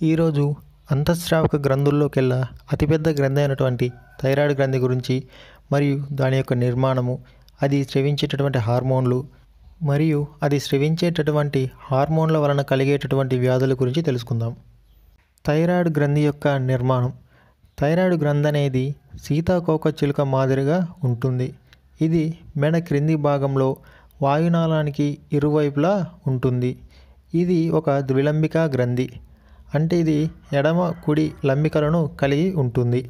ఈరోజు అంతఃస్రావక గ్రంథుల్లోకెల్లా అతిపెద్ద గ్రంథి అయినటువంటి థైరాయిడ్ గ్రంథి గురించి మరియు దాని యొక్క నిర్మాణము, అది స్రవించేటటువంటి హార్మోన్లు మరియు అది స్రవించేటటువంటి హార్మోన్ల వలన కలిగేటటువంటి వ్యాధుల గురించి తెలుసుకుందాం. థైరాయిడ్ గ్రంథి యొక్క నిర్మాణం. థైరాయిడ్ గ్రంథి అనేది సీతాకోక చిలుక మాదిరిగా ఉంటుంది. ఇది మెడ క్రింది భాగంలో వాయునాళానికి ఇరువైపులా ఉంటుంది. ఇది ఒక ద్విలంబికా గ్రంథి, అంటే ఇది ఎడమ కుడి లంబికలను కలిగి ఉంటుంది.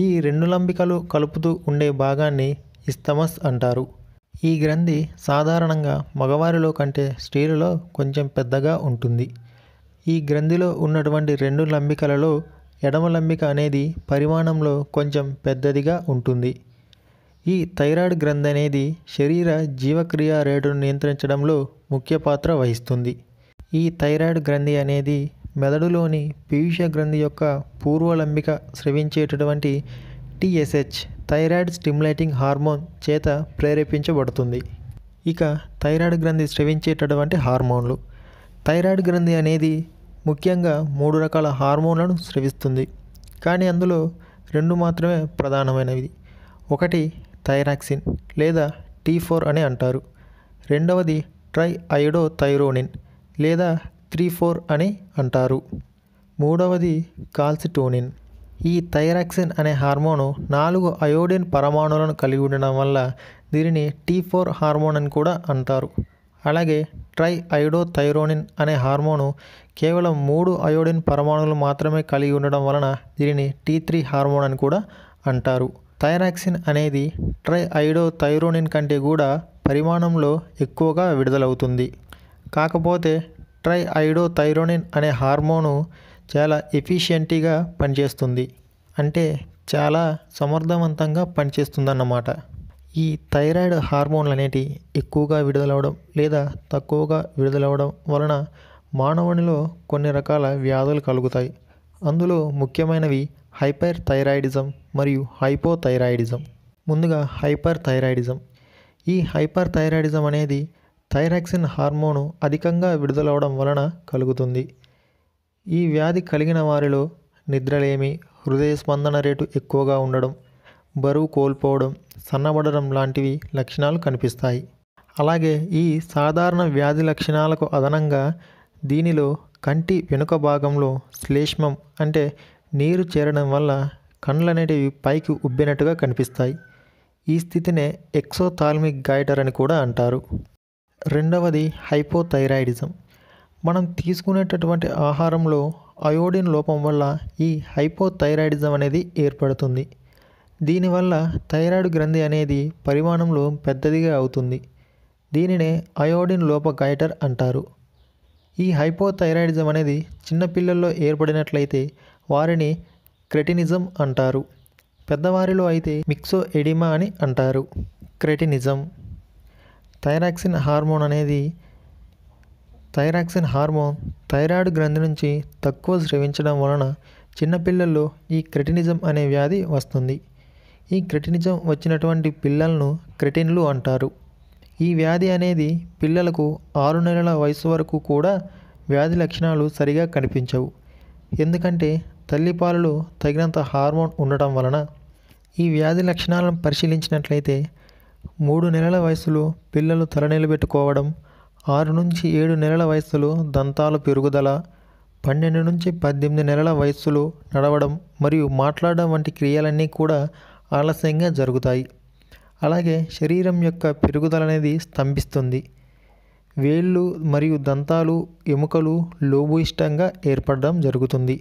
ఈ రెండు లంబికలు కలుపుతూ ఉండే భాగాన్ని ఇస్తమస్ అంటారు. ఈ గ్రంథి సాధారణంగా మగవారిలో కంటే స్త్రీలలో కొంచెం పెద్దగా ఉంటుంది. ఈ గ్రంథిలో ఉన్నటువంటి రెండు లంబికలలో ఎడమ లంబిక అనేది పరిమాణంలో కొంచెం పెద్దదిగా ఉంటుంది. ఈ థైరాయిడ్ గ్రంథి అనేది శరీర జీవక్రియ రేటును నియంత్రించడంలో ముఖ్య పాత్ర వహిస్తుంది. ఈ థైరాయిడ్ గ్రంథి అనేది మెదడులోని పీయూష గ్రంథి యొక్క పూర్వలంబిక స్రవించేటటువంటి TSH థైరాయిడ్ స్టిమ్యులేటింగ్ హార్మోన్ చేత ప్రేరేపించబడుతుంది. ఇక థైరాయిడ్ గ్రంథి స్రవించేటటువంటి హార్మోన్లు. థైరాయిడ్ గ్రంథి అనేది ముఖ్యంగా 3 రకాల హార్మోన్లను స్రవిస్తుంది, కానీ అందులో 2 మాత్రమే ప్రధానమైనవి. ఒకటి థైరాక్సిన్ లేదా T4 అని అంటారు. రెండవది ట్రైఐడోథైరోనిన్ లేదా 3,4 అని అంటారు. మూడవది కాల్సిటోనిన్. ఈ థైరాక్సిన్ అనే హార్మోను 4 అయోడిన్ పరమాణువులను కలిగి ఉండడం వల్ల దీనిని T4 హార్మోన్ అని కూడా అంటారు. అలాగే ట్రైఐడోథైరోనిన్ అనే హార్మోను కేవలం 3 అయోడిన్ పరమాణువులు మాత్రమే కలిగి ఉండడం వలన దీనిని T3 హార్మోన్ అని కూడా అంటారు. థైరాక్సిన్ అనేది ట్రైఐడోథైరోనిన్ కంటే కూడా పరిమాణంలో ఎక్కువగా విడుదలవుతుంది. కాకపోతే ట్రైఐడోథైరోనిన్ అనే హార్మోను చాలా ఎఫిషియెంట్గా పనిచేస్తుంది, అంటే చాలా సమర్థవంతంగా పనిచేస్తుందన్నమాట. ఈ థైరాయిడ్ హార్మోన్లు అనేటి ఎక్కువగా విడుదలవడం లేదా తక్కువగా విడుదలవడం వలన మానవునిలో కొన్ని రకాల వ్యాధులు కలుగుతాయి. అందులో ముఖ్యమైనవి హైపర్ థైరాయిడిజం మరియు హైపోథైరాయిడిజం. ముందుగా హైపర్ థైరాయిడిజం. ఈ హైపర్ థైరాయిడిజం అనేది థైరాక్సిన్ హార్మోను అధికంగా విడుదలవడం వలన కలుగుతుంది. ఈ వ్యాధి కలిగిన వారిలో నిద్రలేమి, హృదయ స్పందన రేటు ఎక్కువగా ఉండడం, బరువు కోల్పోవడం, సన్నబడడం లాంటివి లక్షణాలు కనిపిస్తాయి. అలాగే ఈ సాధారణ వ్యాధి లక్షణాలకు అదనంగా దీనిలో కంటి వెనుక భాగంలో శ్లేష్మం అంటే నీరు చేరడం వల్ల కండ్లనేటివి పైకి ఉబ్బినట్టుగా కనిపిస్తాయి. ఈ స్థితినే ఎక్సోథాల్మిక్ గైటర్ అని కూడా అంటారు. రెండవది హైపోథైరాయిడిజం. మనం తీసుకునేటటువంటి ఆహారంలో అయోడిన్ లోపం వల్ల ఈ హైపోథైరాయిడిజం అనేది ఏర్పడుతుంది. దీనివల్ల థైరాయిడ్ గ్రంథి అనేది పరిమాణంలో పెద్దదిగా అవుతుంది. దీనినే అయోడిన్ లోప గైటర్ అంటారు. ఈ హైపోథైరాయిడిజం అనేది చిన్నపిల్లల్లో ఏర్పడినట్లయితే వారిని క్రెటినిజం అంటారు. పెద్దవారిలో అయితే మిక్సో ఎడిమా అని అంటారు. క్రెటినిజం. థైరాక్సిన్ హార్మోన్ థైరాయిడ్ గ్రంథి నుంచి తక్కువ స్రవించడం వలన చిన్నపిల్లల్లో ఈ క్రెటినిజం అనే వ్యాధి వస్తుంది. ఈ క్రెటినిజం వచ్చినటువంటి పిల్లలను క్రెటిన్లు అంటారు. ఈ వ్యాధి అనేది పిల్లలకు 6 నెలల వయసు వరకు కూడా వ్యాధి లక్షణాలు సరిగా కనిపించవు. ఎందుకంటే తల్లిపాలలో తగినంత హార్మోన్ ఉండటం వలన. ఈ వ్యాధి లక్షణాలను పరిశీలించినట్లయితే 3 నెలల వయసులో పిల్లలు తల నిలబెట్టుకోవడం, 6 నుంచి 7 నెలల వయసులో దంతాలు పెరుగుదల, 12 నుంచి 18 నెలల వయస్సులో నడవడం మరియు మాట్లాడడం వంటి క్రియలన్నీ కూడా ఆలస్యంగా జరుగుతాయి. అలాగే శరీరం యొక్క పెరుగుదల అనేది స్తంభిస్తుంది. వేళ్ళు మరియు దంతాలు, ఎముకలు లోభూయిష్టంగా ఏర్పడడం జరుగుతుంది.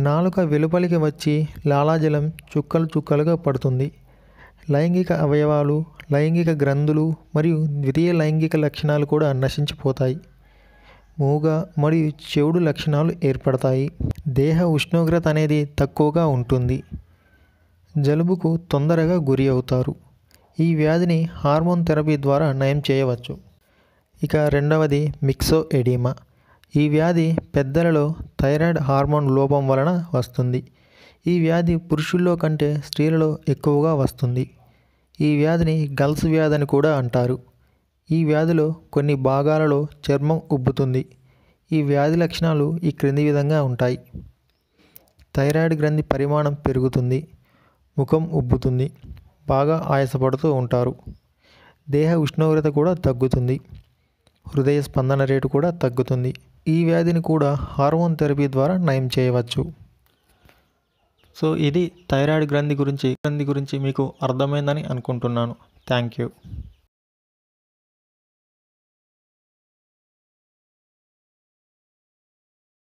నాలుక వెలుపలికి వచ్చి లాలాజలం చుక్కలు చుక్కలుగా పడుతుంది. లైంగిక అవయవాలు, లైంగిక గ్రంథులు మరియు ద్వితీయ లైంగిక లక్షణాలు కూడా నశించిపోతాయి. మూగ మరియు చెవుడు లక్షణాలు ఏర్పడతాయి. దేహ ఉష్ణోగ్రత అనేది తక్కువగా ఉంటుంది. జలుబుకు తొందరగా గురి అవుతారు. ఈ వ్యాధిని హార్మోన్ థెరపీ ద్వారా నయం చేయవచ్చు. ఇక రెండవది మిక్సో ఎడిమా. ఈ వ్యాధి పెద్దలలో థైరాయిడ్ హార్మోన్ లోపం వలన వస్తుంది. ఈ వ్యాధి పురుషుల్లో కంటే స్త్రీలలో ఎక్కువగా వస్తుంది. ఈ వ్యాధిని గల్స్ వ్యాధి అని కూడా అంటారు. ఈ వ్యాధిలో కొన్ని భాగాలలో చర్మం ఉబ్బుతుంది. ఈ వ్యాధి లక్షణాలు ఈ క్రింది విధంగా ఉంటాయి. థైరాయిడ్ గ్రంథి పరిమాణం పెరుగుతుంది, ముఖం ఉబ్బుతుంది, బాగా ఆయాసపడుతూ ఉంటారు, దేహ ఉష్ణోగ్రత కూడా తగ్గుతుంది, హృదయ స్పందన రేటు కూడా తగ్గుతుంది. ఈ వ్యాధిని కూడా హార్మోన్ థెరపీ ద్వారా నయం చేయవచ్చు. సో ఇది థైరాయిడ్ గ్రంథి గురించి మీకు అర్థమైందని అనుకుంటున్నాను. Thank you.